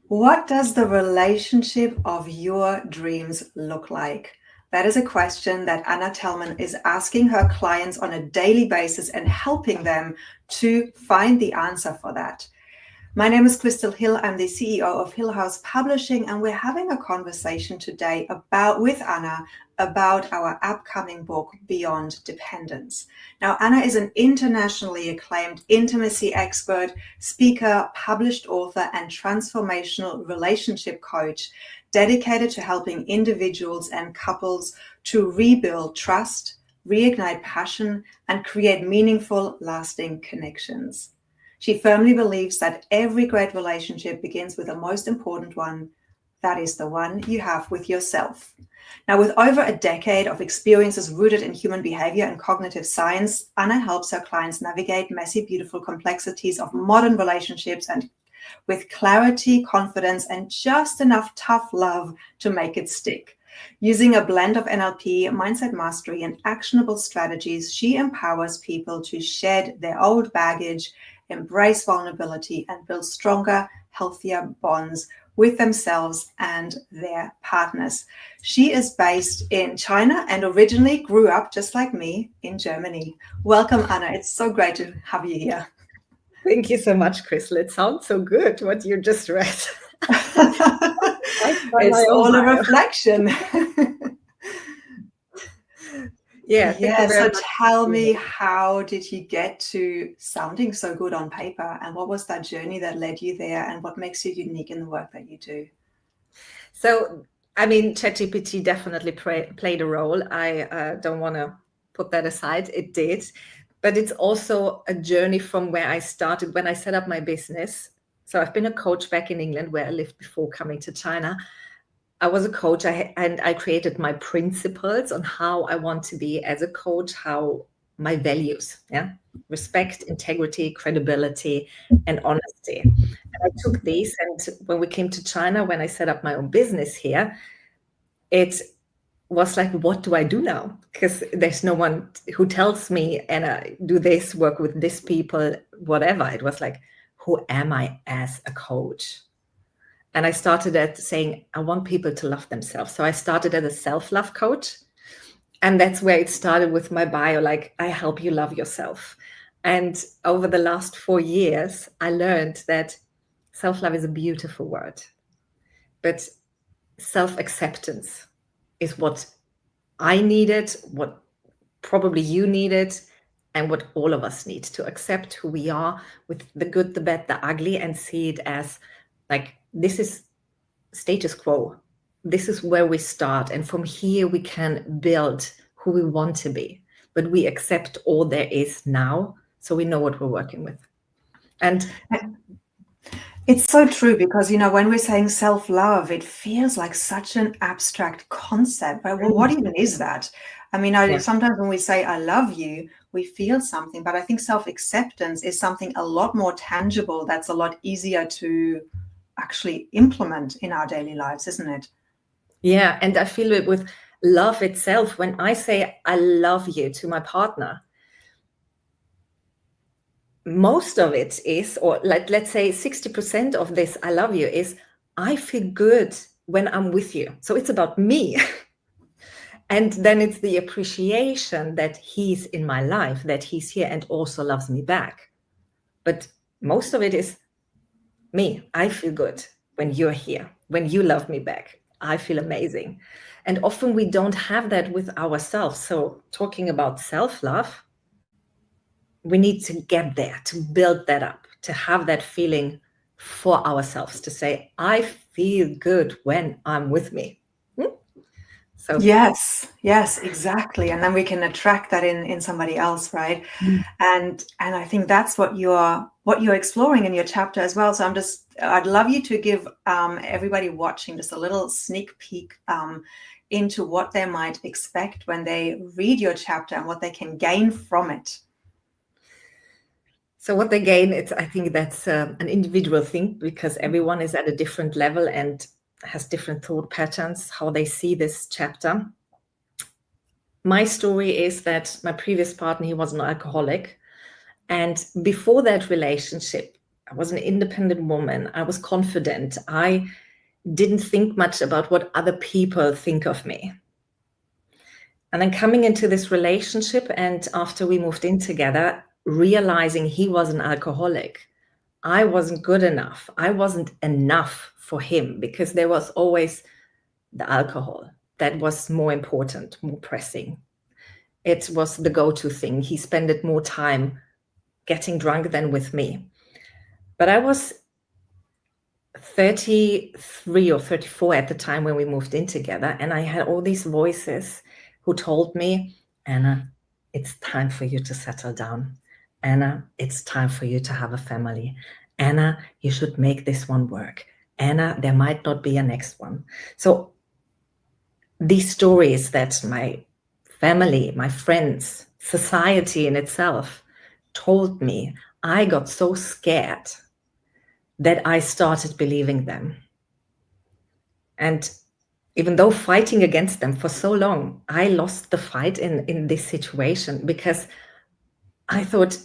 What does the relationship of your dreams look like? That is a question that Anna Tellman is asking her clients on a daily basis and helping them to find the answer for that. My name is Crystal Hill. I'm the CEO of Hill House Publishing, and we're having a conversation today with Anna about our upcoming book, Beyond Dependence. Now, Anna is an internationally acclaimed intimacy expert, speaker, published author, and transformational relationship coach dedicated to helping individuals and couples to rebuild trust, reignite passion, and create meaningful, lasting connections. She firmly believes that every great relationship begins with the most important one. That is the one you have with yourself. Now, with over a decade of experiences rooted in human behavior and cognitive science, Anna helps her clients navigate messy, beautiful complexities of modern relationships and with clarity, confidence, and just enough tough love to make it stick. Using a blend of NLP, mindset mastery, and actionable strategies, she empowers people to shed their old baggage, embrace vulnerability, and build stronger, healthier bonds with themselves and their partners. She is based in China and originally grew up, just like me, in Germany. Welcome, Anna. It's so great to have you here. Thank you so much, Crystal. It sounds so good, what you just read. It's all a reflection. Yeah, so tell me, how did you get to sounding so good on paper, and what was that journey that led you there, and what makes you unique in the work that you do? So, I mean, ChatGPT definitely played a role. I don't want to put that aside. It did. But it's also a journey from where I started when I set up my business. So I've been a coach back in England where I lived before coming to China. I was a coach and I created my principles on how I want to be as a coach, how my values, respect, integrity, credibility, and honesty. And I took these, and when we came to China, when I set up my own business here, it was like, what do I do now? Because there's no one who tells me, and I do this, work with this people, whatever. It was like, who am I as a coach? And I started at saying, I want people to love themselves. So I started as a self-love coach. And that's where it started with my bio, like, I help you love yourself. And over the last 4 years, I learned that self-love is a beautiful word. But self-acceptance is what I needed, what probably you needed, and what all of us need to accept who we are with the good, the bad, the ugly, and see it as like, this is status quo. This is where we start. And from here, we can build who we want to be. But we accept all there is now, so we know what we're working with. And it's so true, because, when we're saying self-love, it feels like such an abstract concept. But what even is that? I mean, sometimes when we say, I love you, we feel something. But I think self-acceptance is something a lot more tangible, that's a lot easier to actually implement in our daily lives, isn't it? Yeah, and I feel it with love itself. When I say I love you to my partner, most of it is, or let's say 60% of this I love you is, I feel good when I'm with you. So it's about me. And then it's the appreciation that he's in my life, that he's here and also loves me back. But most of it is me. I feel good when you're here, when you love me back. I feel amazing. And often we don't have that with ourselves. So talking about self-love, we need to get there, to build that up, to have that feeling for ourselves, to say, I feel good when I'm with me. So yes, exactly. And then we can attract that in somebody else, right? And I think that's what you're exploring in your chapter as well. So I'd love you to give everybody watching just a little sneak peek into what they might expect when they read your chapter and what they can gain from it. So what they gain, I think that's an individual thing, because everyone is at a different level and has different thought patterns, how they see this chapter. My story is that my previous partner, he was an alcoholic. And before that relationship, I was an independent woman. I was confident. I didn't think much about what other people think of me. And then coming into this relationship, and after we moved in together, realizing he was an alcoholic, I wasn't good enough. I wasn't enough for him because there was always the alcohol that was more important, more pressing. It was the go-to thing. He spent more time getting drunk than with me. But I was 33 or 34 at the time when we moved in together, and I had all these voices who told me, Anna, it's time for you to settle down. Anna, it's time for you to have a family. Anna, you should make this one work. Anna, there might not be a next one. So these stories that my family, my friends, society in itself told me, I got so scared that I started believing them. And even though fighting against them for so long, I lost the fight in this situation because I thought,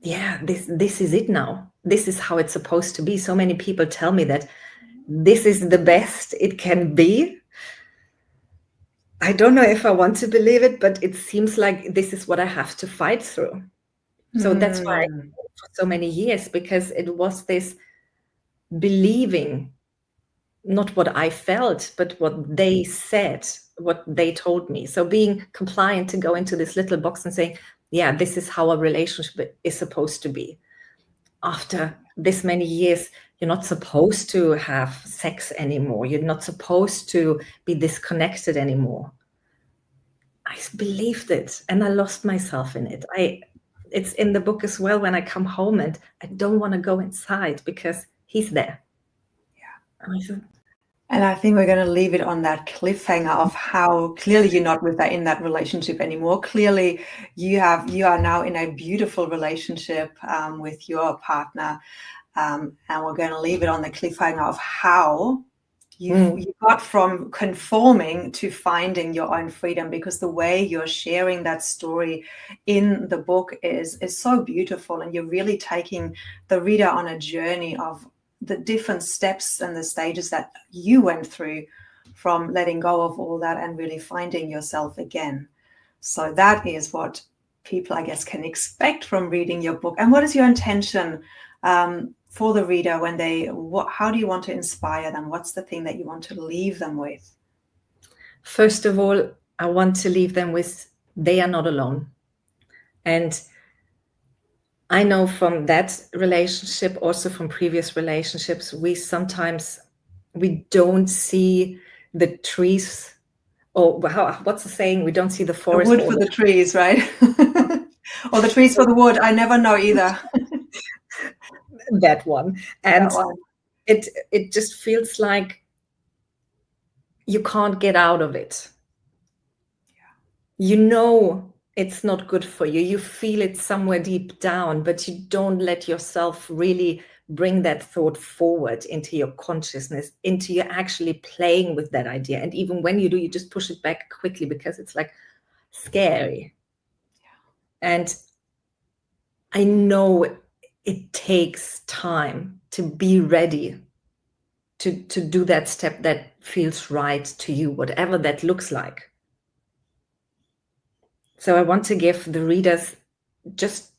yeah, this is it now. This is how it's supposed to be. So many people tell me that this is the best it can be. I don't know if I want to believe it, but it seems like this is what I have to fight through. So that's why for so many years, because it was this believing not what I felt, but what they said, what they told me. So being compliant to go into this little box and saying, yeah, this is how a relationship is supposed to be. After this many years, you're not supposed to have sex anymore. You're not supposed to be disconnected anymore. I believed it and I lost myself in it. It's in the book as well when I come home and I don't want to go inside because he's there. Yeah. And I think we're going to leave it on that cliffhanger of how clearly you're not in that relationship anymore. Clearly, you are now in a beautiful relationship with your partner, and we're going to leave it on the cliffhanger of how you got from conforming to finding your own freedom, because the way you're sharing that story in the book is so beautiful, and you're really taking the reader on a journey of the different steps and the stages that you went through from letting go of all that and really finding yourself again. So that is what people, I guess, can expect from reading your book. And what is your intention for the reader when how do you want to inspire them? What's the thing that you want to leave them with? First of all, I want to leave them with, they are not alone. And I know from that relationship, also from previous relationships, we don't see the trees, or what's the saying? We don't see the forest. The wood for the trees, right? Or the trees for the wood. I never know either. That one. And it just feels like you can't get out of it. Yeah. You know it's not good for you. You feel it somewhere deep down, but you don't let yourself really bring that thought forward into your consciousness, into you actually playing with that idea. And even when you do, you just push it back quickly because it's like scary. Yeah. And I know it takes time to be ready to do that step that feels right to you, whatever that looks like. So I want to give the readers just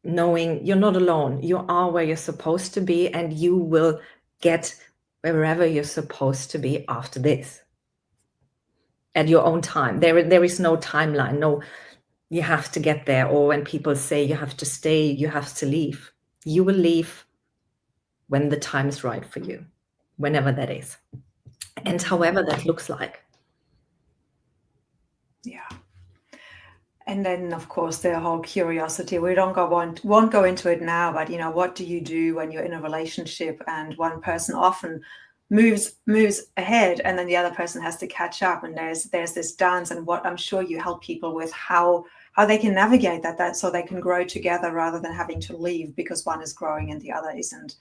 knowing you're not alone. You are where you're supposed to be, and you will get wherever you're supposed to be after this at your own time. There is no timeline. No, you have to get there. Or when people say you have to stay, you have to leave. You will leave when the time is right for you, whenever that is, and however that looks like. Yeah. And then, of course, the whole curiosity. We won't go into it now, but what do you do when you're in a relationship and one person often moves ahead and then the other person has to catch up, and there's this dance, and what I'm sure you help people with how they can navigate that so they can grow together rather than having to leave because one is growing and the other isn't.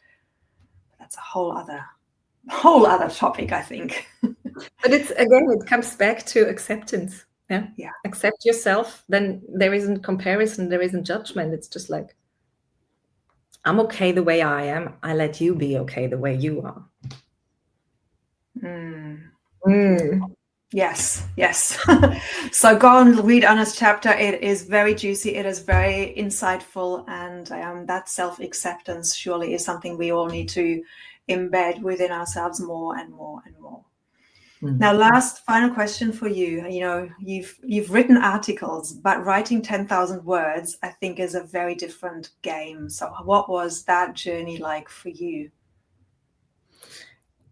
That's a whole other topic, I think. But it comes back to acceptance. Yeah. Accept yourself. Then there isn't comparison. There isn't judgment. It's just like, I'm okay the way I am. I let you be okay the way you are. Yes. So go and read Anna's chapter. It is very juicy. It is very insightful. And that self-acceptance surely is something we all need to embed within ourselves more and more and more. Now, last final question for you. You know, you've written articles, but writing 10,000 words, I think, is a very different game. So what was that journey like for you?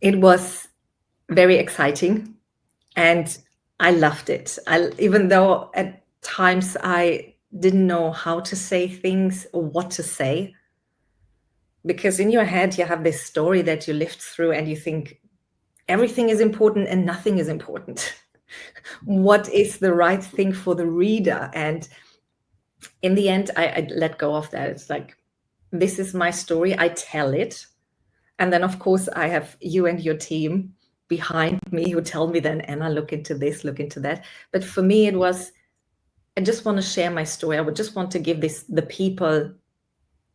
It was very exciting and I loved it. Even though at times I didn't know how to say things or what to say, because in your head you have this story that you lived through and you think everything is important and nothing is important. What is the right thing for the reader? And in the end, I let go of that. It's like, this is my story. I tell it. And then, of course, I have you and your team behind me who tell me then, Anna, look into this, look into that. But for me, it was, I just want to share my story. I would just want to give the people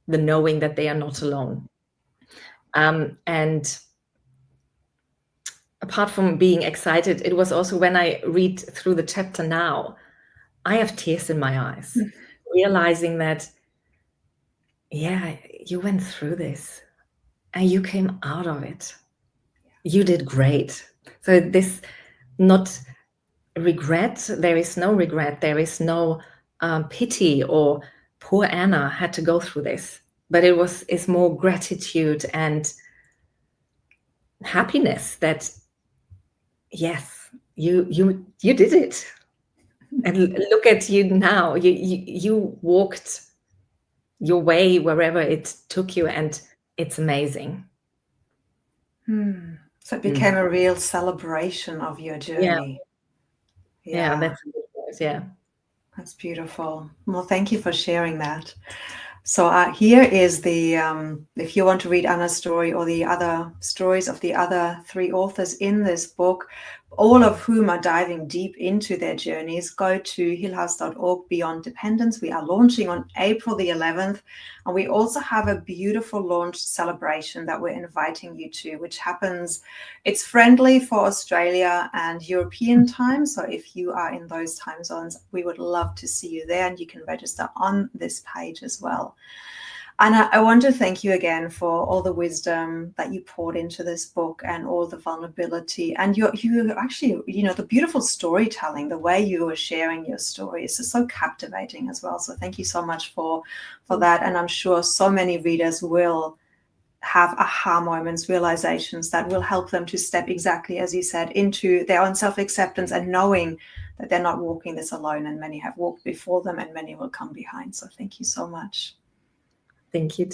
the knowing that they are not alone. And apart from being excited, it was also when I read through the chapter now, I have tears in my eyes, realizing that, yeah, you went through this and you came out of it. You did great. So this, not regret, there is no regret, there is no pity or poor Anna had to go through this, but it's more gratitude and happiness that, yes, you did it. And look at you now. You walked your way wherever it took you, and it's amazing. So it became a real celebration of your journey. Yeah, that's a good word. Yeah. That's beautiful. Well, thank you for sharing that. So here is the, if you want to read Anna's story or the other stories of the other 3 authors in this book, all of whom are diving deep into their journeys, go to hillhouse.org Beyond Dependence. We are launching on April the 11th. And we also have a beautiful launch celebration that we're inviting you to, which happens, it's friendly for Australia and European time. So if you are in those time zones, we would love to see you there, and you can register on this page as well. Anna, I want to thank you again for all the wisdom that you poured into this book and all the vulnerability and you actually, you know, the beautiful storytelling, the way you were sharing your story is just so captivating as well. So thank you so much for that. And I'm sure so many readers will have aha moments, realizations that will help them to step, exactly as you said, into their own self-acceptance and knowing that they're not walking this alone, and many have walked before them and many will come behind. So thank you so much. Thank you too.